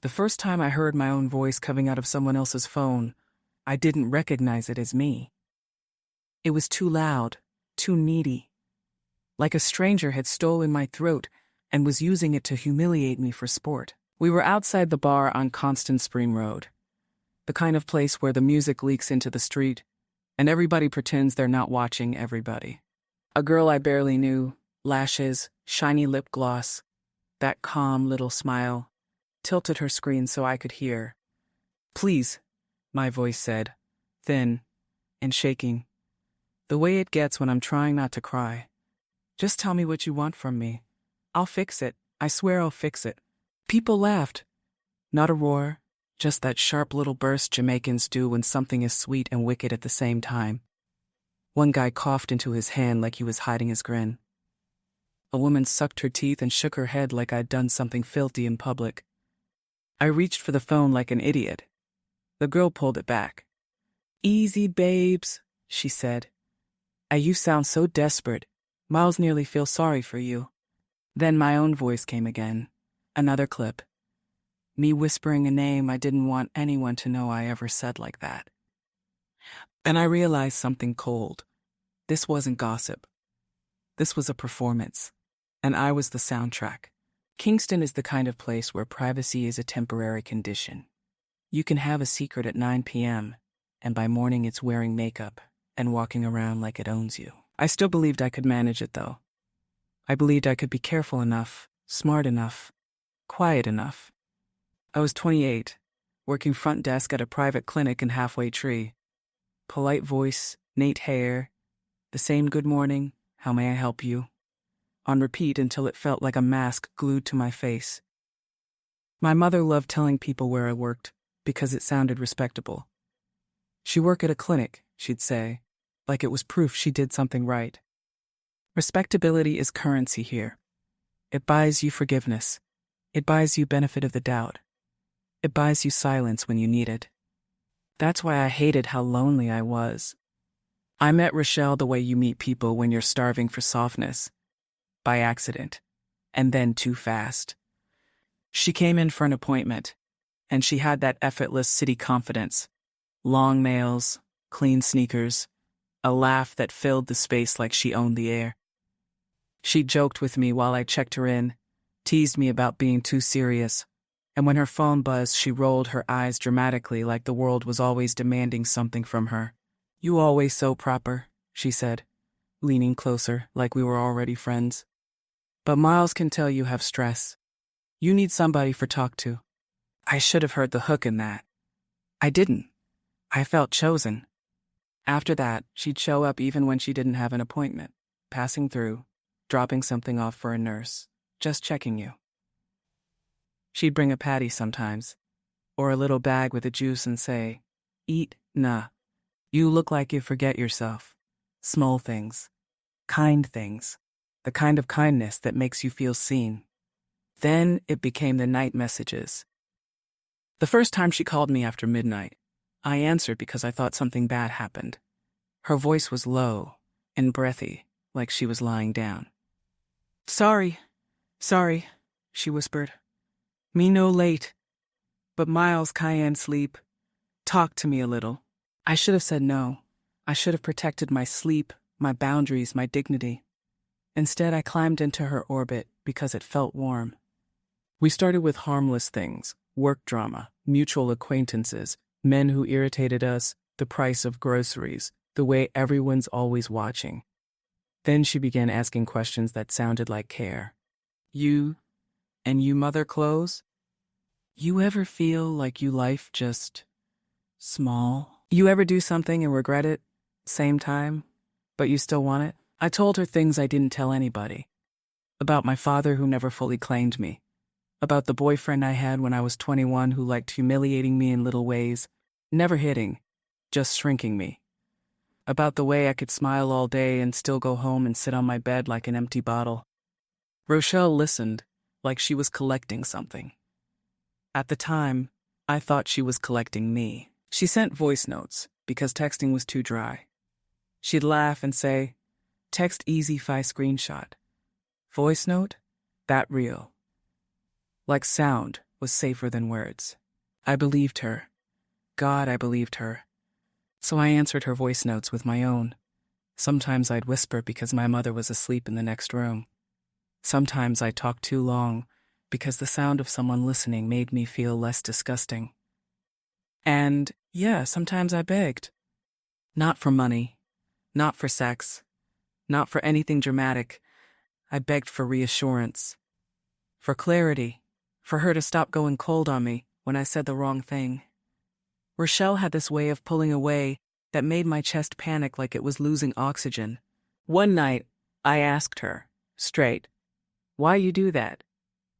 The first time I heard my own voice coming out of someone else's phone, I didn't recognize it as me. It was too loud, too needy. Like a stranger had stolen my throat and was using it to humiliate me for sport. We were outside the bar on Constant Spring Road, the kind of place where the music leaks into the street and everybody pretends they're not watching everybody. A girl I barely knew, lashes, shiny lip gloss, that calm little smile, tilted her screen so I could hear. "Please," my voice said, thin and shaking, the way it gets when I'm trying not to cry. "Just tell me what you want from me. I'll fix it. I swear I'll fix it." People laughed. Not a roar, just that sharp little burst Jamaicans do when something is sweet and wicked at the same time. One guy coughed into his hand like he was hiding his grin. A woman sucked her teeth and shook her head like I'd done something filthy in public. I reached for the phone like an idiot. The girl pulled it back. "Easy, babes," she said. "You sound so desperate. Miles nearly feels sorry for you." Then my own voice came again. Another clip. Me whispering a name I didn't want anyone to know I ever said like that. And I realized something cold. This wasn't gossip. This was a performance. And I was the soundtrack. Kingston is the kind of place where privacy is a temporary condition. You can have a secret at 9 p.m., and by morning it's wearing makeup and walking around like it owns you. I still believed I could manage it, though. I believed I could be careful enough, smart enough, quiet enough. I was 28, working front desk at a private clinic in Halfway Tree. Polite voice, Nate hair, the same good morning, how may I help you? On repeat until it felt like a mask glued to my face. My mother loved telling people where I worked because it sounded respectable. "She work at a clinic," she'd say, like it was proof she did something right. Respectability is currency here. It buys you forgiveness. It buys you benefit of the doubt. It buys you silence when you need it. That's why I hated how lonely I was. I met Rochelle the way you meet people when you're starving for softness. By accident. And then too fast. She came in for an appointment, and she had that effortless city confidence. Long nails, clean sneakers, a laugh that filled the space like she owned the air. She joked with me while I checked her in, teased me about being too serious, and when her phone buzzed, she rolled her eyes dramatically like the world was always demanding something from her. "You always so proper," she said, leaning closer like we were already friends. "But Miles can tell you have stress. You need somebody for talk to." I should have heard the hook in that. I didn't. I felt chosen. After that, she'd show up even when she didn't have an appointment, passing through, dropping something off for a nurse, just checking you. She'd bring a patty sometimes, or a little bag with a juice and say, "Eat, nah. You look like you forget yourself." Small things. Kind things. The kind of kindness that makes you feel seen. Then it became the night messages. The first time she called me after midnight, I answered because I thought something bad happened. Her voice was low and breathy, like she was lying down. Sorry, she whispered. "Me no late. But Miles cayenne sleep. Talk to me a little." I should have said no. I should have protected my sleep, my boundaries, my dignity. Instead, I climbed into her orbit because it felt warm. We started with harmless things, work drama, mutual acquaintances, men who irritated us, the price of groceries, the way everyone's always watching. Then she began asking questions that sounded like care. "You mother clothes? You ever feel like you life just small? You ever do something and regret it, same time, but you still want it?" I told her things I didn't tell anybody. About my father who never fully claimed me. About the boyfriend I had when I was 21 who liked humiliating me in little ways, never hitting, just shrinking me. About the way I could smile all day and still go home and sit on my bed like an empty bottle. Rochelle listened, like she was collecting something. At the time, I thought she was collecting me. She sent voice notes, because texting was too dry. She'd laugh and say, "Text easy fi screenshot." Voice note? That real. Like sound, was safer than words. I believed her. God, I believed her. So I answered her voice notes with my own. Sometimes I'd whisper because my mother was asleep in the next room. Sometimes I'd talk too long because the sound of someone listening made me feel less disgusting. And, yeah, sometimes I begged. Not for money, not for sex, not for anything dramatic. I begged for reassurance, for clarity, for her to stop going cold on me when I said the wrong thing. Rochelle had this way of pulling away that made my chest panic like it was losing oxygen. One night, I asked her, straight, "Why you do that?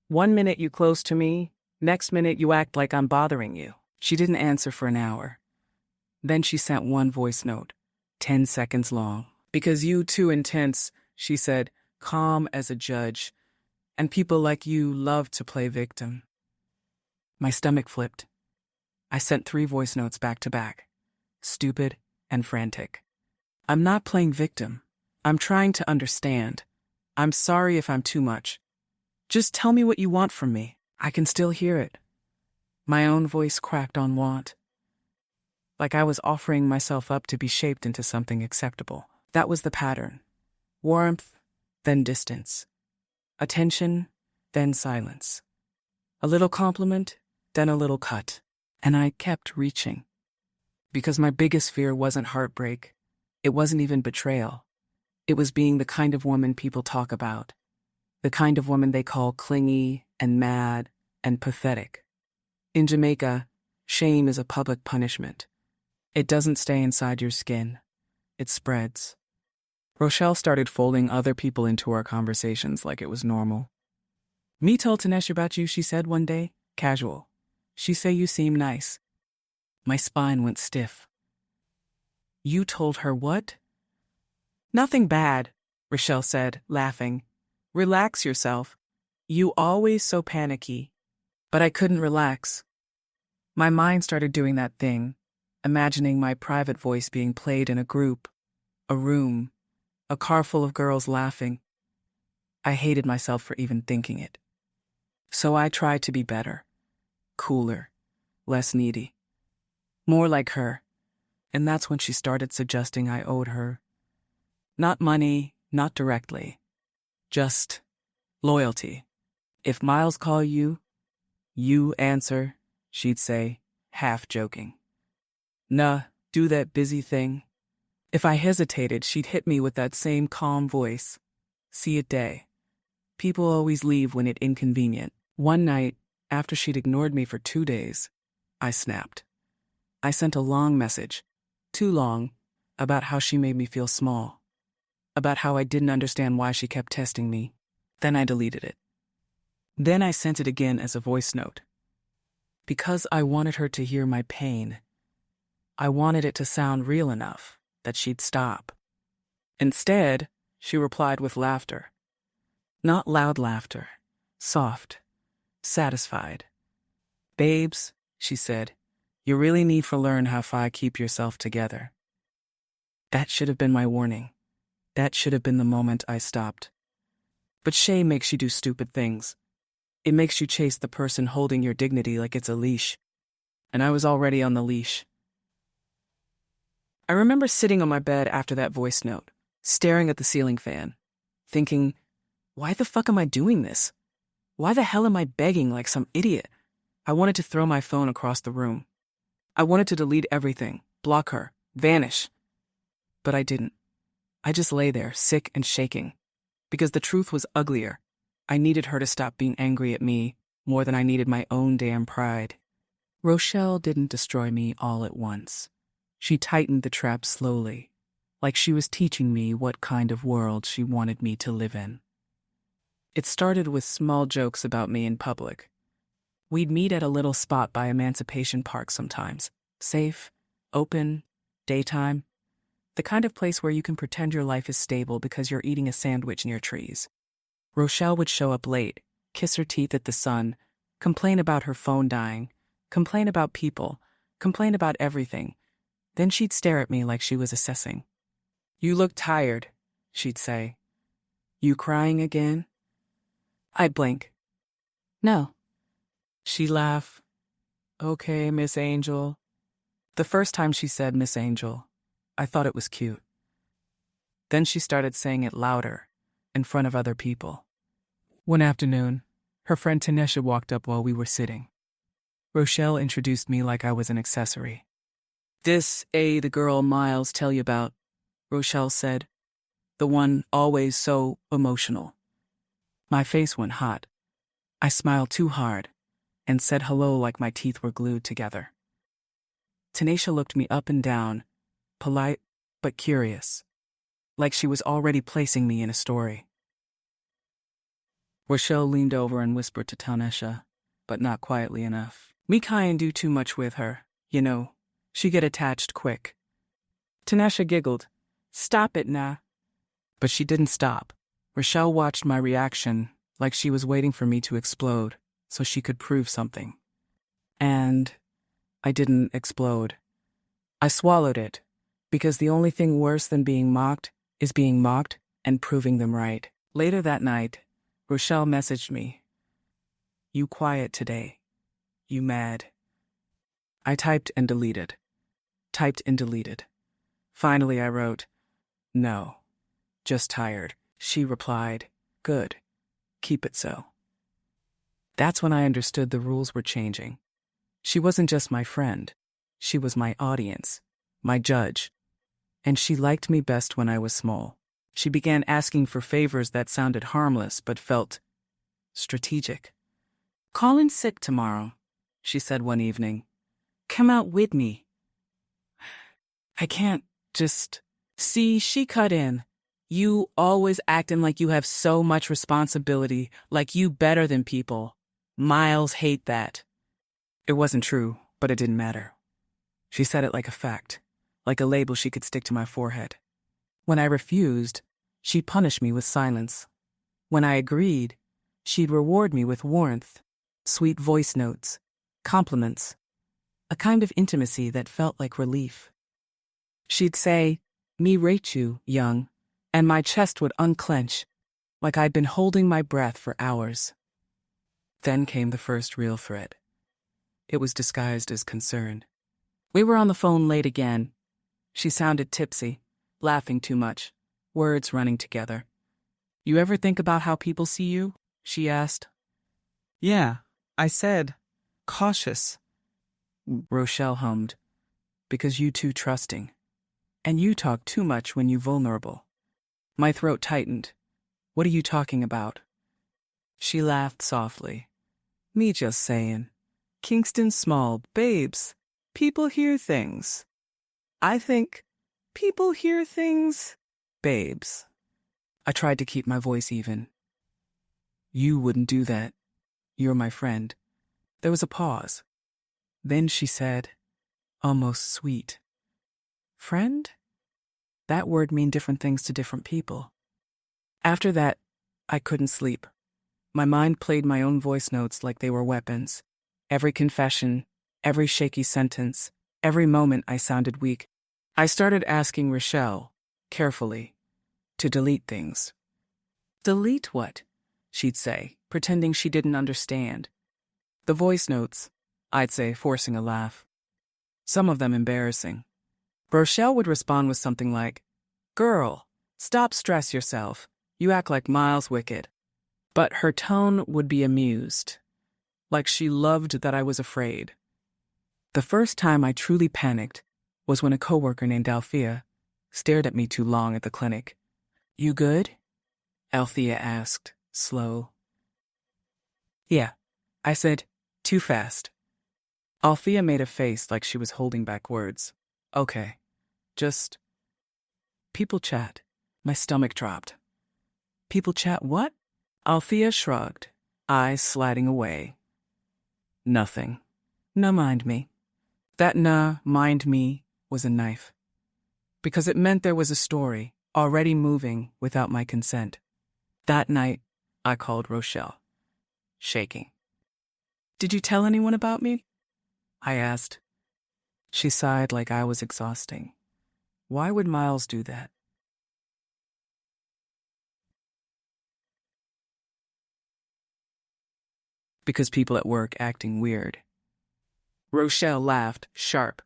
1 minute you close to me, next minute you act like I'm bothering you." She didn't answer for an hour. Then she sent one voice note, 10 seconds long. "Because you too intense," she said, calm as a judge, "and people like you love to play victim." My stomach flipped. I sent 3 voice notes back to back, stupid and frantic. "I'm not playing victim. I'm trying to understand. I'm sorry if I'm too much. Just tell me what you want from me." I can still hear it. My own voice cracked on want. Like I was offering myself up to be shaped into something acceptable. That was the pattern. Warmth, then distance. Attention, then silence. A little compliment, then a little cut. And I kept reaching. Because my biggest fear wasn't heartbreak. It wasn't even betrayal. It was being the kind of woman people talk about. The kind of woman they call clingy and mad and pathetic. In Jamaica, shame is a public punishment. It doesn't stay inside your skin. It spreads. Rochelle started folding other people into our conversations like it was normal. "Me told Tanesh about you," she said one day, casual. "She say you seem nice." My spine went stiff. "You told her what?" "Nothing bad," Rochelle said, laughing. "Relax yourself. You always so panicky." But I couldn't relax. My mind started doing that thing, imagining my private voice being played in a group, a room, a car full of girls laughing. I hated myself for even thinking it. So I tried to be better, cooler, less needy, more like her. And that's when she started suggesting I owed her. Not money, not directly. Just loyalty. "If Miles call you, you answer," she'd say, half joking. "Nah, do that busy thing." If I hesitated, she'd hit me with that same calm voice. "See it day. People always leave when it's inconvenient." One night, after she'd ignored me for 2 days, I snapped. I sent a long message, too long, about how she made me feel small, about how I didn't understand why she kept testing me. Then I deleted it. Then I sent it again as a voice note. Because I wanted her to hear my pain. I wanted it to sound real enough that she'd stop. Instead, she replied with laughter. Not loud laughter, soft, satisfied. "Babes," she said, "you really need to learn how to keep yourself together." That should have been my warning. That should have been the moment I stopped. But shame makes you do stupid things. It makes you chase the person holding your dignity like it's a leash. And I was already on the leash. I remember sitting on my bed after that voice note, staring at the ceiling fan, thinking, why the fuck am I doing this? Why the hell am I begging like some idiot? I wanted to throw my phone across the room. I wanted to delete everything, block her, vanish. But I didn't. I just lay there, sick and shaking. Because the truth was uglier. I needed her to stop being angry at me more than I needed my own damn pride. Rochelle didn't destroy me all at once. She tightened the trap slowly, like she was teaching me what kind of world she wanted me to live in. It started with small jokes about me in public. We'd meet at a little spot by Emancipation Park sometimes. Safe, open, daytime. The kind of place where you can pretend your life is stable because you're eating a sandwich near trees. Rochelle would show up late, kiss her teeth at the sun, complain about her phone dying, complain about people, complain about everything. Then she'd stare at me like she was assessing. "You look tired," she'd say. "You crying again?" I'd blink. "No." She laughed. Okay, Miss Angel. The first time she said Miss Angel, I thought it was cute. Then she started saying it louder, in front of other people. One afternoon, her friend Tanesha walked up while we were sitting. Rochelle introduced me like I was an accessory. This, the girl Miles tell you about, Rochelle said. The one always so emotional. My face went hot. I smiled too hard and said hello like my teeth were glued together. Tanesha looked me up and down, polite but curious, like she was already placing me in a story. Rochelle leaned over and whispered to Tanesha, but not quietly enough. Me can't do too much with her, you know. She get attached quick. Tanesha giggled. Stop it, nah. But she didn't stop. Rochelle watched my reaction like she was waiting for me to explode so she could prove something. And I didn't explode. I swallowed it, because the only thing worse than being mocked is being mocked and proving them right. Later that night, Rochelle messaged me. You quiet today. You mad. I typed and deleted. Typed and deleted. Finally I wrote, no, just tired. She replied, good, keep it so. That's when I understood the rules were changing. She wasn't just my friend. She was my audience, my judge. And she liked me best when I was small. She began asking for favors that sounded harmless but felt strategic. Colin's sick tomorrow, she said one evening. Come out with me. I can't just... See, she cut in. You always acting like you have so much responsibility, like you better than people. Miles hate that. It wasn't true, but it didn't matter. She said it like a fact, like a label she could stick to my forehead. When I refused, she'd punish me with silence. When I agreed, she'd reward me with warmth, sweet voice notes, compliments, a kind of intimacy that felt like relief. She'd say, me rate you, young, and my chest would unclench, like I'd been holding my breath for hours. Then came the first real threat. It was disguised as concern. We were on the phone late again. She sounded tipsy, laughing too much, words running together. You ever think about how people see you? She asked. Yeah, I said, cautious. Rochelle hummed, because you too trusting. And you talk too much when you vulnerable. My throat tightened. What are you talking about? She laughed softly. Me just saying. Kingston small, babes. People hear things. I think people hear things, babes. I tried to keep my voice even. You wouldn't do that. You're my friend. There was a pause. Then she said, almost sweet. Friend? That word mean different things to different people. After that, I couldn't sleep. My mind played my own voice notes like they were weapons. Every confession, every shaky sentence, every moment I sounded weak. I started asking Rochelle, carefully, to delete things. Delete what? She'd say, pretending she didn't understand. The voice notes, I'd say, forcing a laugh. Some of them embarrassing. Rochelle would respond with something like, girl, stop stress yourself. You act like Miles wicked. But her tone would be amused, like she loved that I was afraid. The first time I truly panicked was when a coworker named Althea stared at me too long at the clinic. You good? Althea asked, slow. Yeah, I said, too fast. Althea made a face like she was holding back words. Okay, just... People chat. My stomach dropped. People chat what? Althea shrugged, eyes sliding away. Nothing. No mind me. That nah, mind me, was a knife. Because it meant there was a story, already moving without my consent. That night, I called Rochelle, shaking. Did you tell anyone about me? I asked. She sighed like I was exhausting. Why would Miles do that? because people at work acting weird. Rochelle laughed, sharp.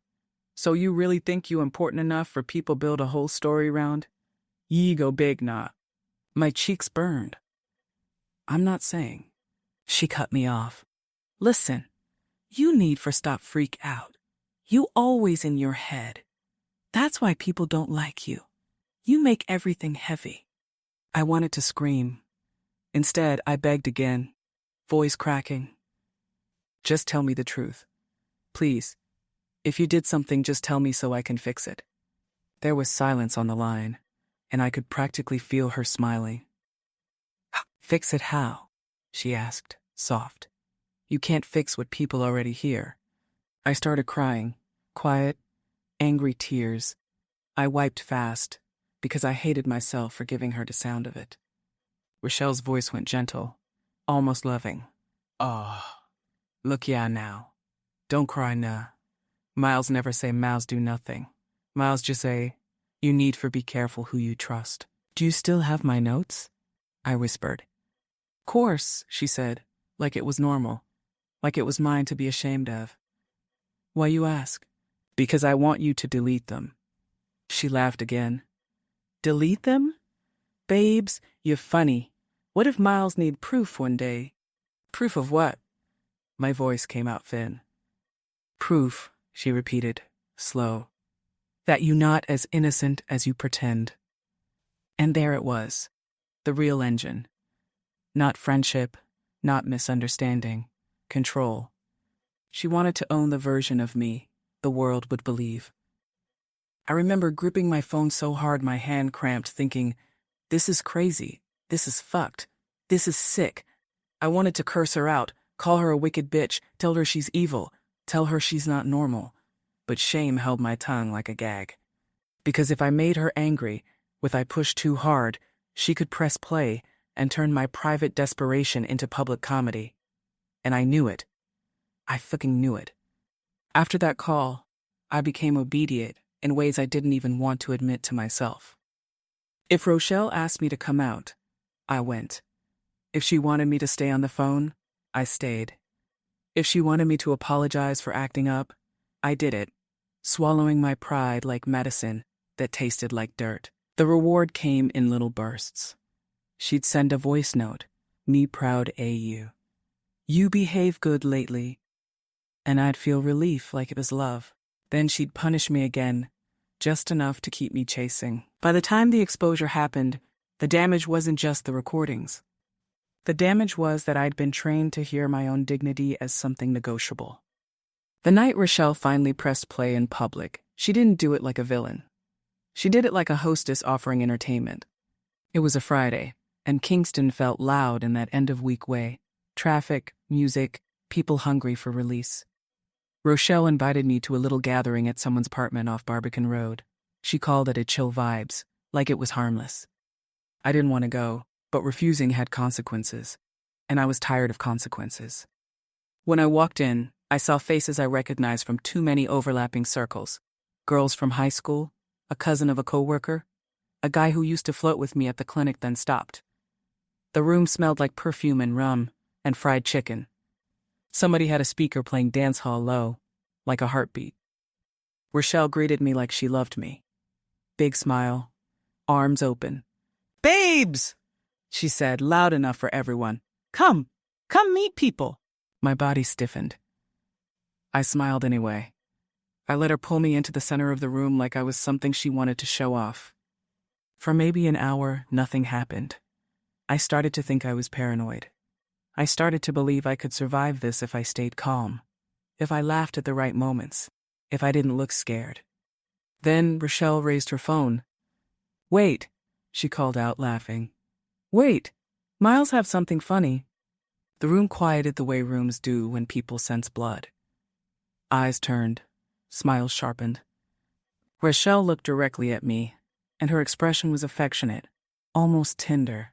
So you really think you important enough for people build a whole story round? Ye go big, nah. My cheeks burned. I'm not saying. She cut me off. Listen, you need for stop freak out. You always in your head. That's why people don't like you. You make everything heavy. I wanted to scream. Instead, I begged again, voice cracking. Just tell me the truth. Please. If you did something, just tell me so I can fix it. There was silence on the line, and I could practically feel her smiling. Fix it how? She asked, soft. You can't fix what people already hear. I started crying, quiet, angry tears. I wiped fast, because I hated myself for giving her the sound of it. Rochelle's voice went gentle, almost loving. Oh, look ya now. Don't cry nah. Miles never say Miles do nothing. Miles just say, you need for be careful who you trust. Do you still have my notes? I whispered. Course, she said, like it was normal, like it was mine to be ashamed of. Why you ask? Because I want you to delete them. She laughed again. Delete them? Babes, you're funny. What if Miles need proof one day? Proof of what? My voice came out thin. Proof, she repeated, slow, that you not as innocent as you pretend. And there it was, the real engine. Not friendship, not misunderstanding, control. She wanted to own the version of me the world would believe. I remember gripping my phone so hard my hand cramped, thinking, this is crazy, this is fucked, this is sick. I wanted to curse her out, call her a wicked bitch, tell her she's evil, tell her she's not normal. But shame held my tongue like a gag. Because if I made her angry, if I pushed too hard, she could press play and turn my private desperation into public comedy. And I knew it. I fucking knew it. After that call, I became obedient in ways I didn't even want to admit to myself. If Rochelle asked me to come out, I went. If she wanted me to stay on the phone, I stayed. If she wanted me to apologize for acting up, I did it, swallowing my pride like medicine that tasted like dirt. The reward came in little bursts. She'd send a voice note, me proud AU. You behave good lately. And I'd feel relief like it was love. Then she'd punish me again, just enough to keep me chasing. By the time the exposure happened, the damage wasn't just the recordings. The damage was that I'd been trained to hear my own dignity as something negotiable. The night Rochelle finally pressed play in public, she didn't do it like a villain. She did it like a hostess offering entertainment. It was a Friday, and Kingston felt loud in that end-of-week way. Traffic, music, people hungry for release. Rochelle invited me to a little gathering at someone's apartment off Barbican Road. She called it a chill vibes, like it was harmless. I didn't want to go, but refusing had consequences, and I was tired of consequences. When I walked in, I saw faces I recognized from too many overlapping circles. Girls from high school, a cousin of a coworker, a guy who used to float with me at the clinic then stopped. The room smelled like perfume and rum and fried chicken. Somebody had a speaker playing dancehall low, like a heartbeat. Rochelle greeted me like she loved me. Big smile, arms open. Babes! She said, loud enough for everyone. Come meet people. My body stiffened. I smiled anyway. I let her pull me into the center of the room like I was something she wanted to show off. For maybe an hour, nothing happened. I started to think I was paranoid. I started to believe I could survive this if I stayed calm, if I laughed at the right moments, if I didn't look scared. Then Rochelle raised her phone. Wait, she called out, laughing. Wait, Miles have something funny. The room quieted the way rooms do when people sense blood. Eyes turned, smiles sharpened. Rochelle looked directly at me, and her expression was affectionate, almost tender.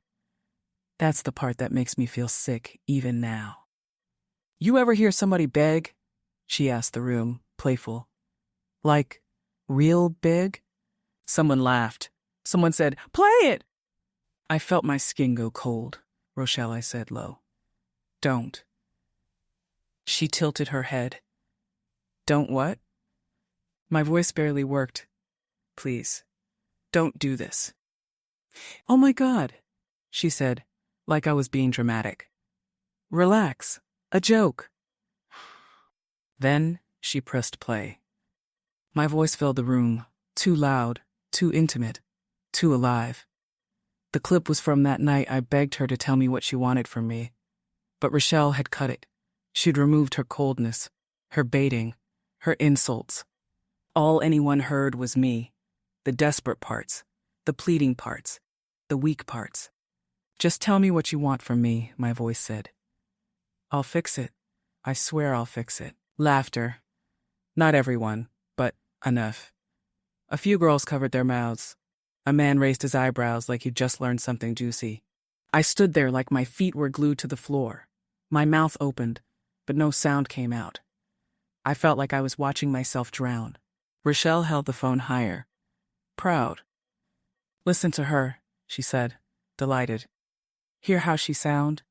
That's the part that makes me feel sick even now. You ever hear somebody beg? She asked the room, playful. Like, real big? Someone laughed. Someone said, play it! I felt my skin go cold. Rochelle, I said low. Don't. She tilted her head. Don't what? My voice barely worked. Please, don't do this. Oh my God, she said, like I was being dramatic. Relax, a joke. Then she pressed play. My voice filled the room, too loud, too intimate, too alive. The clip was from that night I begged her to tell me what she wanted from me. But Rochelle had cut it. She'd removed her coldness, her baiting, her insults. All anyone heard was me, the desperate parts, the pleading parts, the weak parts. Just tell me what you want from me, my voice said. I'll fix it. I swear I'll fix it. Laughter. Not everyone, but enough. A few girls covered their mouths. A man raised his eyebrows like he'd just learned something juicy. I stood there like my feet were glued to the floor. My mouth opened, but no sound came out. I felt like I was watching myself drown. Rochelle held the phone higher. Proud. Listen to her, she said, delighted. Hear how she sound?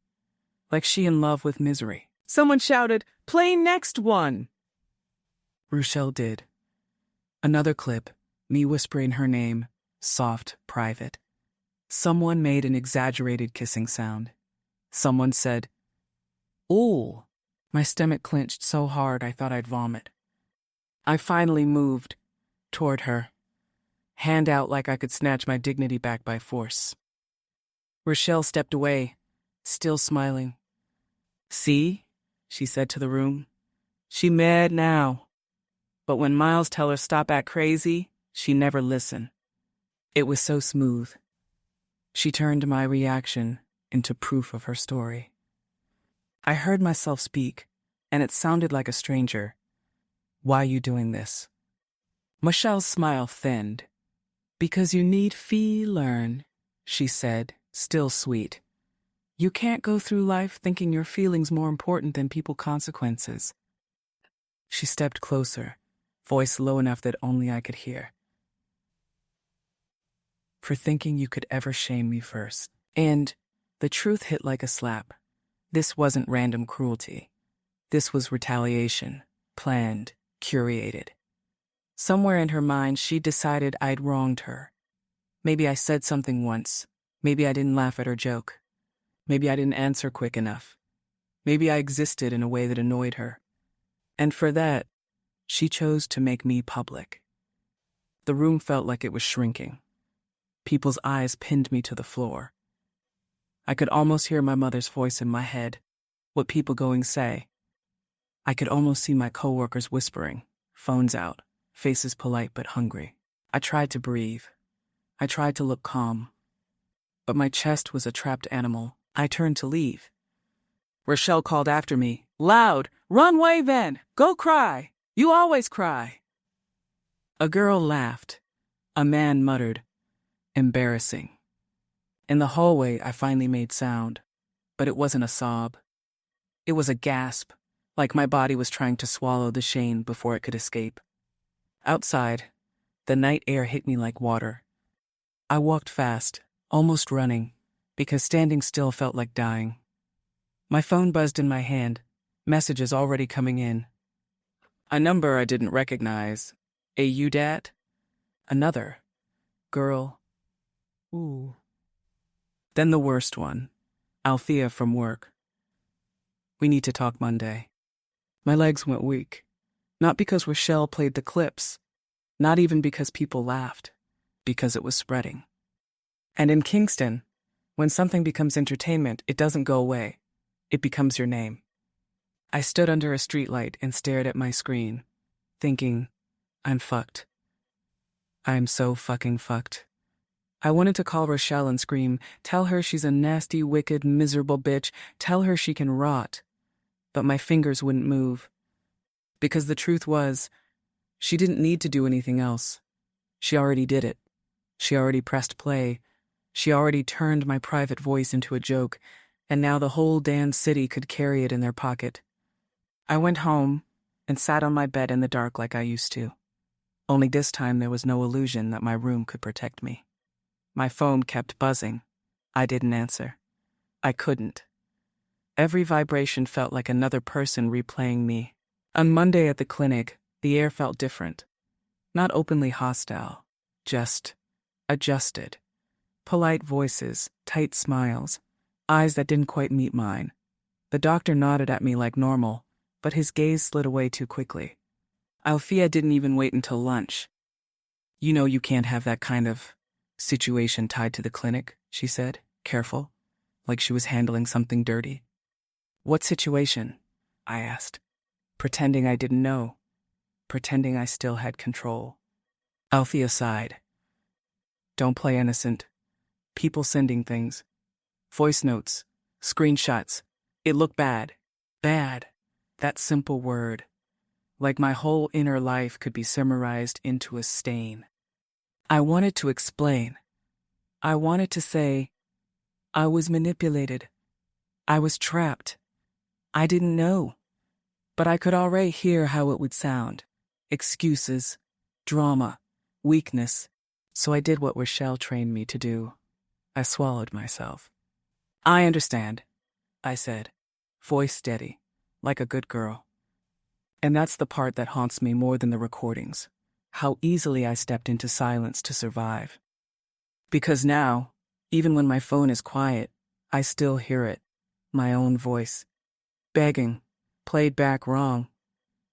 Like she in love with misery. Someone shouted, "Play next one!" Rochelle did. Another clip, me whispering her name, soft, private. Someone made an exaggerated kissing sound. Someone said, "Ooh." My stomach clenched so hard I thought I'd vomit. I finally moved toward her, hand out like I could snatch my dignity back by force. Rochelle stepped away, still smiling. See, she said to the room. She mad now. But when Miles tell her stop act crazy, she never listen. It was so smooth. She turned my reaction into proof of her story. I heard myself speak, and it sounded like a stranger. Why you doing this? Michelle's smile thinned. Because you need learn, she said, still sweet. You can't go through life thinking your feelings more important than people's consequences. She stepped closer, voice low enough that only I could hear. For thinking you could ever shame me first. And the truth hit like a slap. This wasn't random cruelty. This was retaliation, planned, curated. Somewhere in her mind, she decided I'd wronged her. Maybe I said something once. Maybe I didn't laugh at her joke. Maybe I didn't answer quick enough. Maybe I existed in a way that annoyed her. And for that, she chose to make me public. The room felt like it was shrinking. People's eyes pinned me to the floor. I could almost hear my mother's voice in my head, what people going say. I could almost see my coworkers whispering, phones out, faces polite but hungry. I tried to breathe. I tried to look calm. But my chest was a trapped animal. I turned to leave. Rochelle called after me, loud, "Run way then! Go cry! You always cry!" A girl laughed. A man muttered, "Embarrassing." In the hallway, I finally made sound, but it wasn't a sob. It was a gasp, like my body was trying to swallow the shame before it could escape. Outside, the night air hit me like water. I walked fast, almost running, because standing still felt like dying. My phone buzzed in my hand, messages already coming in. A number I didn't recognize. A you dat? Another. Girl. Ooh. Then the worst one. Althea from work. We need to talk Monday. My legs went weak. Not because Rochelle played the clips. Not even because people laughed. Because it was spreading. And in Kingston, when something becomes entertainment, it doesn't go away. It becomes your name. I stood under a streetlight and stared at my screen, thinking, I'm fucked. I'm so fucking fucked. I wanted to call Rochelle and scream, tell her she's a nasty, wicked, miserable bitch, tell her she can rot. But my fingers wouldn't move. Because the truth was, she didn't need to do anything else. She already did it. She already pressed play. She already turned my private voice into a joke, and now the whole damn city could carry it in their pocket. I went home and sat on my bed in the dark like I used to. Only this time there was no illusion that my room could protect me. My phone kept buzzing. I didn't answer. I couldn't. Every vibration felt like another person replaying me. On Monday at the clinic, the air felt different. Not openly hostile, just adjusted. Polite voices, tight smiles, eyes that didn't quite meet mine. The doctor nodded at me like normal, but his gaze slid away too quickly. Althea didn't even wait until lunch. "You know you can't have that kind of situation tied to the clinic," she said, careful, like she was handling something dirty. "What situation?" I asked, pretending I didn't know, pretending I still had control. Althea sighed. "Don't play innocent. People sending things. Voice notes. Screenshots. It looked bad. Bad. That simple word. Like my whole inner life could be summarized into a stain. I wanted to explain. I wanted to say, I was manipulated. I was trapped. I didn't know. But I could already hear how it would sound. Excuses. Drama. Weakness. So I did what Rochelle trained me to do. I swallowed myself. "I understand," I said, voice steady, like a good girl. And that's the part that haunts me more than the recordings. How easily I stepped into silence to survive. Because now, even when my phone is quiet, I still hear it, my own voice. Begging, played back wrong.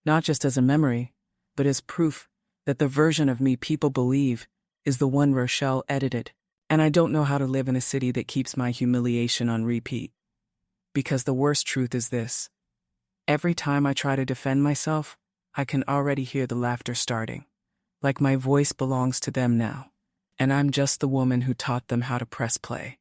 Not just as a memory, but as proof that the version of me people believe is the one Rochelle edited. And I don't know how to live in a city that keeps my humiliation on repeat. Because the worst truth is this. Every time I try to defend myself, I can already hear the laughter starting. Like my voice belongs to them now. And I'm just the woman who taught them how to press play.